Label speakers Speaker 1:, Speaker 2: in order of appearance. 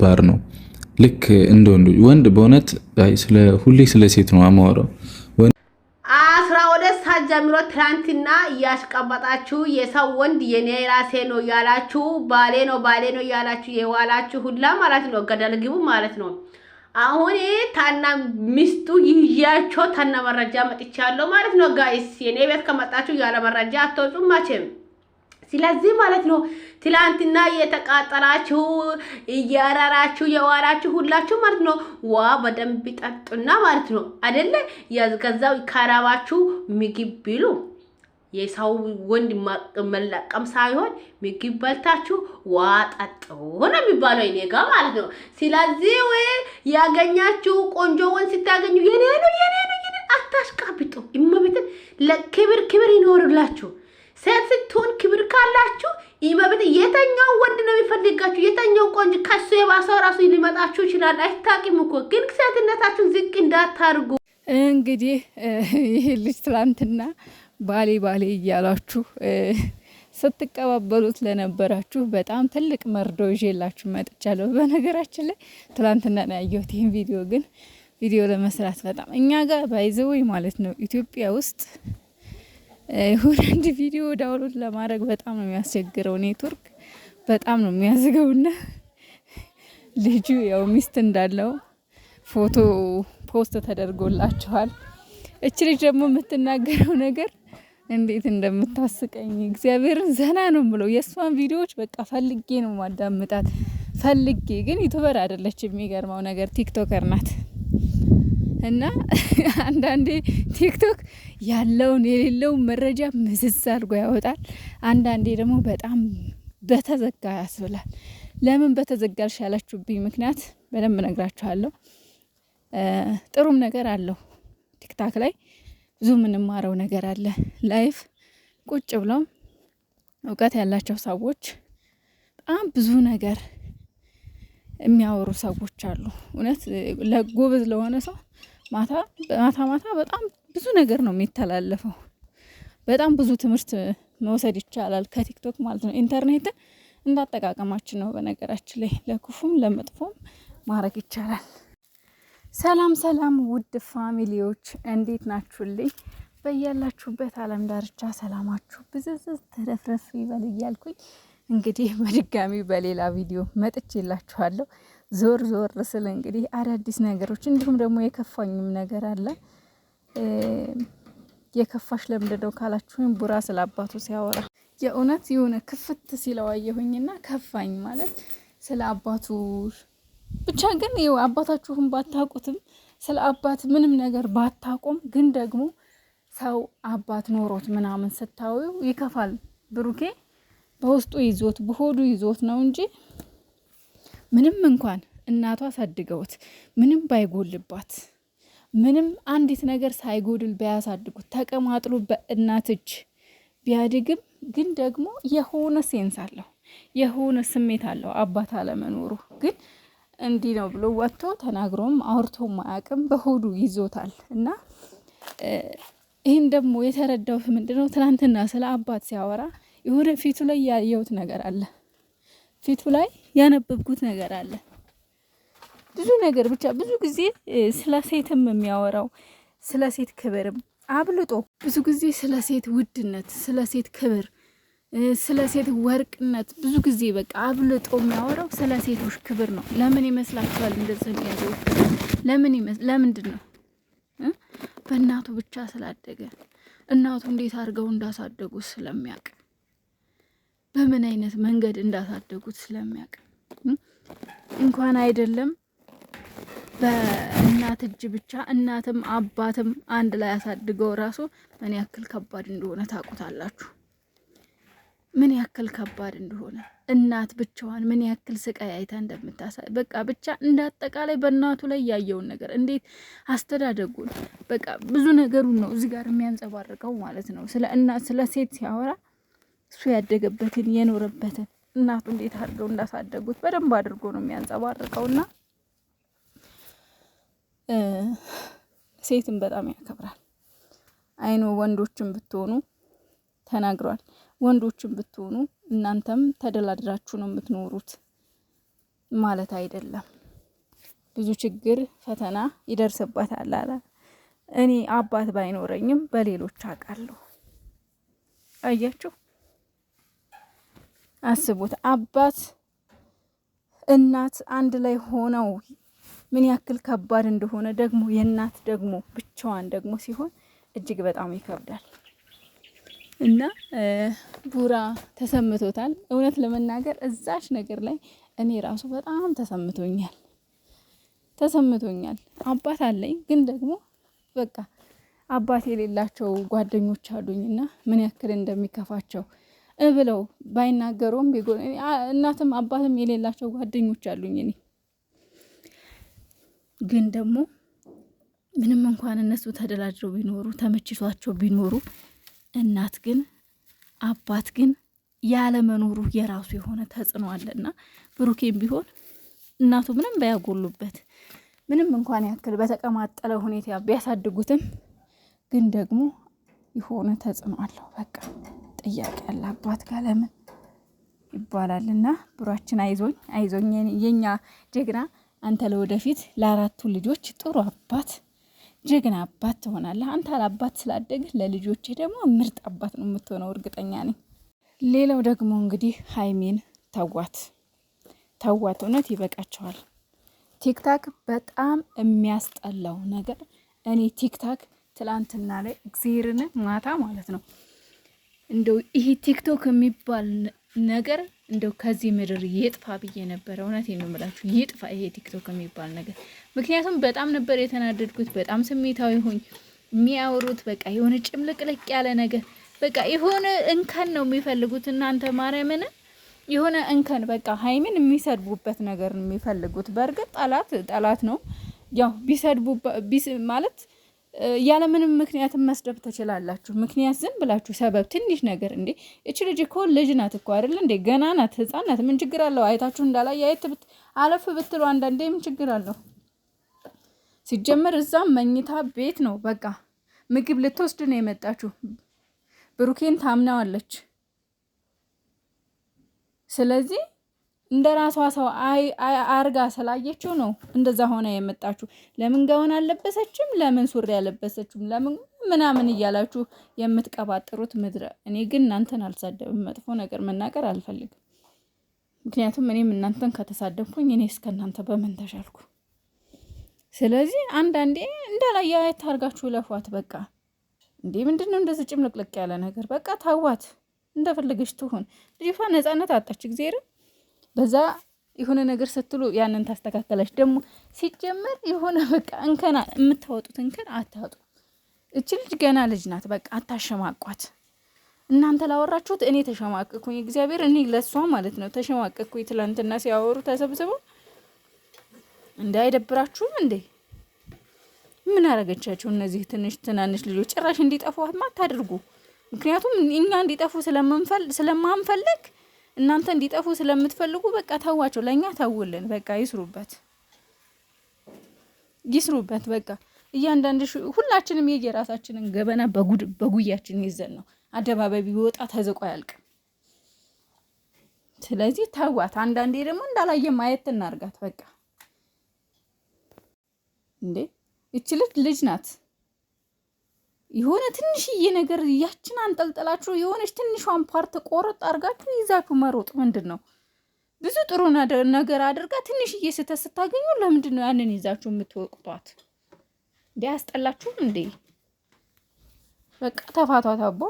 Speaker 1: ከባድ ነው። ልክ እንደ ወንድ በእውነት ሁሌ ስለ ሴት ነው አማወራው
Speaker 2: 12 ሰዓት ጀምሮ ትላንትና እያሽቀበጣችሁ የሰው ወንድ የኔ ራሴ ነው ያላችሁ ባሌ ነው ያላችሁ የዋላችሁ ሁላ ማለት ነው ገደል ግቡ ማለት ነው። አሁን ታና ሚስቱ ይያቸው ታና መረጃ መጥቻለሁ ማለት ነው። ጋይስ የኔ ቤት ከመጣችሁ ያለ መረጃ አትወጡም መቼም። ስለዚህ ማለት ነው ትላንትና የተቃጠላችሁ እያራራችሁ የዋላችሁ ሁላችሁ ማለት ነው ዋ በደንብ ጠጡና ማለት ነው አይደለ ያዝገዛው ካራባችሁ ምግብ ቢሉ የሰው ወንድ መለቀም ሳይሆን ምግብ በልታችሁ ዋ ጠጡ ሆነ የሚባለው እኔ ጋር ማለት ነው። ስለዚህ ያገኛችሁ ቆንጆ ወንድ ስታገኙ የኔ ነው አታሽቃብጡ። እመቤትን ለክብር ይኖርላችሁ። ሴት ስትሆን ክብር ካላችሁ ይመብት የተኛው ወንድ ነው የሚፈልጋችሁ። የተኛው ቆንጆ ከሱ የባሰው ራሱ ሊመጣችሁ ይችላል። አይታቂም እኮ ግን ሴትነታችሁን ዝቅ እንዳታርጉ።
Speaker 3: እንግዲህ ይሄ ልጅ ትላንትና ባሌ እያላችሁ ስትቀባበሉት ለነበራችሁ በጣም ትልቅ መርዶ ይዤላችሁ መጥቻለሁ። በነገራችን ላይ ትላንትና ነው ያየሁት ይሄን ቪዲዮ። ግን ቪዲዮ ለመስራት በጣም እኛ ጋር ባይዘውይ ማለት ነው ኢትዮጵያ ውስጥ አንድ ቪዲዮ ዳውንሎድ ለማድረግ በጣም ነው የሚያስቸግረው። ኔትወርክ በጣም ነው የሚያዝገውና ልጁ ያው ሚስት እንዳለው ፎቶ ፖስት ተደርጎላችኋል። እቺ ልጅ ደግሞ የምትናገረው ነገር እንዴት እንደምታስቀኝ እግዚአብሔርን ዘና ነው ብለው የሷን ቪዲዮዎች በቃ ፈልጌ ነው ማዳምጣት ፈልጌ። ግን ዩቲዩበር አይደለችም። የሚገርመው ነገር ቲክቶከር ናት። እና አንዳንዴ ቲክቶክ ያለውን የሌለውን መረጃ ምዝዝ አድርጎ ያወጣል። አንዳንዴ ደግሞ በጣም በተዘጋ ያስብላል። ለምን በተዘጋልሽ ያላችሁብኝ ምክንያት በደንብ ነግራችኋለሁ። ጥሩም ነገር አለው ቲክታክ ላይ ብዙ ምንማረው ነገር አለ። ላይፍ ቁጭ ብለው እውቀት ያላቸው ሰዎች በጣም ብዙ ነገር የሚያወሩ ሰዎች አሉ። እውነት ለጎበዝ ለሆነ ሰው ማታ በጣም ብዙ ነገር ነው የሚተላለፈው። በጣም ብዙ ትምህርት መውሰድ ይቻላል ከቲክቶክ ማለት ነው። ኢንተርኔት እንዳጠቃቀማችን ነው በነገራችን ላይ ለክፉም ለመጥፎም ማድረግ ይቻላል። ሰላም ውድ ፋሚሊዎች እንዴት ናችሁልኝ? በያላችሁበት ዓለም ዳርቻ ሰላማችሁ ብዝዝዝ ተረፍረፍ ይበል እያልኩኝ እንግዲህ በድጋሚ በሌላ ቪዲዮ መጥቼላችኋለሁ። ዞር ስል እንግዲህ አዳዲስ ነገሮች እንዲሁም ደግሞ የከፋኝም ነገር አለ። የከፋሽ ለምንድነው ካላችሁኝ ቡራ ስለ አባቱ ሲያወራ የእውነት የሆነ ክፍት ሲለዋየሁኝና ከፋኝ ማለት ስለ አባቱ ብቻ። ግን ይኸው አባታችሁን ባታውቁትም ስለ አባት ምንም ነገር ባታቆም ግን ደግሞ ሰው አባት ኖሮት ምናምን ስታዩ ይከፋል። ብሩኬ በውስጡ ይዞት በሆዱ ይዞት ነው እንጂ ምንም እንኳን እናቷ አሳድገውት ምንም ባይጎልባት ምንም አንዲት ነገር ሳይጎድል ቢያሳድጉት ተቀማጥሎ በእናት እጅ ቢያድግም ግን ደግሞ የሆነ ሴንስ አለው፣ የሆነ ስሜት አለው አባት አለመኖሩ። ግን እንዲህ ነው ብሎ ወጥቶ ተናግሮም አውርቶም አያውቅም፣ በሆዱ ይዞታል። እና ይህን ደግሞ የተረዳሁት ምንድነው ትናንትና ስለ አባት ሲያወራ የሆነ ፊቱ ላይ ያየሁት ነገር አለ፣ ፊቱ ላይ ያነበብኩት ነገር አለ። ብዙ ነገር ብቻ ብዙ ጊዜ ስለ ሴትም የሚያወራው ስለ ሴት ክብርም አብልጦ ብዙ ጊዜ ስለ ሴት ውድነት፣ ስለ ሴት ክብር፣ ስለ ሴት ወርቅነት ብዙ ጊዜ በቃ አብልጦ የሚያወራው ስለ ሴቶች ክብር ነው። ለምን ይመስላችኋል እንደዚህ የሚያዘው? ለምንድን ነው? በእናቱ ብቻ ስላደገ እናቱ እንዴት አድርገው እንዳሳደጉት ስለሚያውቅ፣ በምን አይነት መንገድ እንዳሳደጉት ስለሚያውቅ እንኳን አይደለም በእናት እጅ ብቻ እናትም አባትም አንድ ላይ አሳድገው ራሱ ምን ያክል ከባድ እንደሆነ ታውቁታላችሁ። ምን ያክል ከባድ እንደሆነ እናት ብቻዋን ምን ያክል ስቃይ አይታ እንደምታሳይ በቃ ብቻ እንዳጠቃላይ በእናቱ ላይ ያየውን ነገር እንዴት አስተዳደጉን በቃ ብዙ ነገሩን ነው እዚህ ጋር የሚያንጸባርቀው ማለት ነው። ስለ እናት ስለ ሴት ሲያወራ እሱ ያደገበትን የኖረበትን እናቱ እንዴት አድርገው እንዳሳደጉት በደንብ አድርጎ ነው የሚያንጸባርቀውና ሴትን በጣም ያከብራል። አይኖ ወንዶችን ብትሆኑ ተናግሯል። ወንዶችን ብትሆኑ እናንተም ተደላድራችሁ ነው የምትኖሩት። ማለት አይደለም። ብዙ ችግር ፈተና ይደርስበታል አለ። እኔ አባት ባይኖረኝም በሌሎች አውቃለሁ። አያችሁ፣ አስቡት፣ አባት እናት አንድ ላይ ሆነው ምን ያክል ከባድ እንደሆነ ደግሞ የእናት ደግሞ ብቻዋን ደግሞ ሲሆን እጅግ በጣም ይከብዳል። እና ቡራ ተሰምቶታል። እውነት ለመናገር እዛች ነገር ላይ እኔ ራሱ በጣም ተሰምቶኛል። አባት አለኝ ግን ደግሞ በቃ አባት የሌላቸው ጓደኞች አሉኝና ምን ያክል እንደሚከፋቸው ብለው ባይናገሩም እናትም አባትም የሌላቸው ጓደኞች አሉኝ። እኔ ግን ደግሞ ምንም እንኳን እነሱ ተደላድረው ቢኖሩ ተመችቷቸው ቢኖሩ እናት ግን አባት ግን ያለ መኖሩ የራሱ የሆነ ተጽዕኖ አለና ብሩኬም ቢሆን እናቱ ምንም ባያጎሉበት ምንም እንኳን ያክል በተቀማጠለ ሁኔታ ቢያሳድጉትም ግን ደግሞ የሆነ ተጽዕኖ አለው። በቃ ጥያቄ ያለ አባት ጋር ለምን ይባላልና ብሯችን አይዞኝ የኛ ጀግና፣ አንተ ለወደፊት ለአራቱ ልጆች ጥሩ አባት ጀግና አባት ትሆናለህ። አንተ አላባት ስላደግህ ለልጆቼ ደግሞ ምርጥ አባት ነው የምትሆነው፣ እርግጠኛ ነኝ። ሌላው ደግሞ እንግዲህ ሀይሚን ተዋት፣ እውነት ይበቃቸዋል። ቲክታክ በጣም የሚያስጠላው ነገር እኔ ቲክታክ ትላንትና ላይ እግዚአብሔርን ማታ ማለት ነው እንደው ይሄ ቲክቶክ የሚባል ነገር እንደው ከዚህ ምድር ይጥፋ ብዬ ነበር። እውነቴን ነው የምላችሁ፣ ይጥፋ ይሄ ቲክቶክ የሚባል ነገር። ምክንያቱም በጣም ነበር የተናደድኩት። በጣም ስሜታዊ ሆኝ የሚያወሩት በቃ የሆነ ጭምልቅልቅ ያለ ነገር በቃ የሆነ እንከን ነው የሚፈልጉት እናንተ ማርያምን፣ የሆነ እንከን በቃ ሀይሚን የሚሰድቡበት ነገር ነው የሚፈልጉት። በእርግጥ ጠላት ነው ያው ቢሰድቡ ማለት ያለ ምንም ምክንያት መስደብ ትችላላችሁ። ምክንያት ዝም ብላችሁ ሰበብ ትንሽ ነገር እንዴ እቺ ልጅ እኮ ልጅ ናት እኮ አይደል እንዴ ገና ናት፣ ህፃን ናት። ምን ችግር አለው? አይታችሁ እንዳላይ አለፍ ብትሉ አንዳንዴ ምን ችግር አለው? ሲጀመር እዛም መኝታ ቤት ነው በቃ ምግብ ልትወስድ ነው የመጣችሁ። ብሩኬን ታምናዋለች። ስለዚህ እንደ ራሷ ሰው አርጋ ስላየችው ነው እንደዛ ሆነ የመጣችሁ። ለምን ጋውን አለበሰችም፣ ለምን ሱሪ አለበሰችም፣ ለምን ምናምን እያላችሁ የምትቀባጥሩት ምድረ። እኔ ግን እናንተን አልሳደብም፣ መጥፎ ነገር መናገር አልፈልግም። ምክንያቱም እኔም እናንተን ከተሳደብኩኝ እኔ እስከናንተ በምን ተሻልኩ? ስለዚህ አንዳንዴ እንዳላየ ታርጋችሁ ለፏት በቃ። እንዴ ምንድነው እንደዚህ ጭምልቅልቅ ያለ ነገር? በቃ ታዋት፣ እንደፈለገች ትሆን። ልጅቷ ነፃነት አጣች። እግዚአብሔር በዛ የሆነ ነገር ስትሉ ያንን ታስተካከለች። ደግሞ ሲጀመር የሆነ በቃ እንከና የምታወጡት እንከን አታጡ። እቺ ልጅ ገና ልጅ ናት። በቃ አታሸማቋት። እናንተ ላወራችሁት እኔ ተሸማቀኩኝ። እግዚአብሔር እኔ ለሷ ማለት ነው ተሸማቀኩኝ። ትላንትና ሲያወሩ ተሰብስበው እንዳይደብራችሁም እንዴ ምን አረገቻቸው እነዚህ ትናንሽ ልጆች? ጭራሽ እንዲጠፉት ማታድርጉ። ምክንያቱም እኛ እንዲጠፉ ስለማንፈልግ እናንተ እንዲጠፉ ስለምትፈልጉ በቃ ተዋቸው። ለኛ ተውልን በቃ ይስሩበት በቃ። እያንዳንዱ ሁላችንም የየራሳችንን ገበና በጉያችን ይዘን ነው አደባባይ ቢወጣ ተዘቆ ያልቅ። ስለዚህ ተዋት። አንዳንዴ ደግሞ እንዳላየ ማየት እናርጋት በቃ። እንዴ እቺ ልጅ ናት። የሆነ ትንሽዬ ነገር ያችን አንጠልጥላችሁ የሆነች ትንሿን ፓርት ቆረጥ አርጋችሁ ይዛችሁ መሮጥ ምንድን ነው? ብዙ ጥሩ ነገር አድርጋ ትንሽዬ ስህተት ስታገኙ ለምንድን ነው ያንን ይዛችሁ የምትወቅጧት? እንዴ አስጠላችሁም እንዴ? በቃ ተፋቷት አቦ።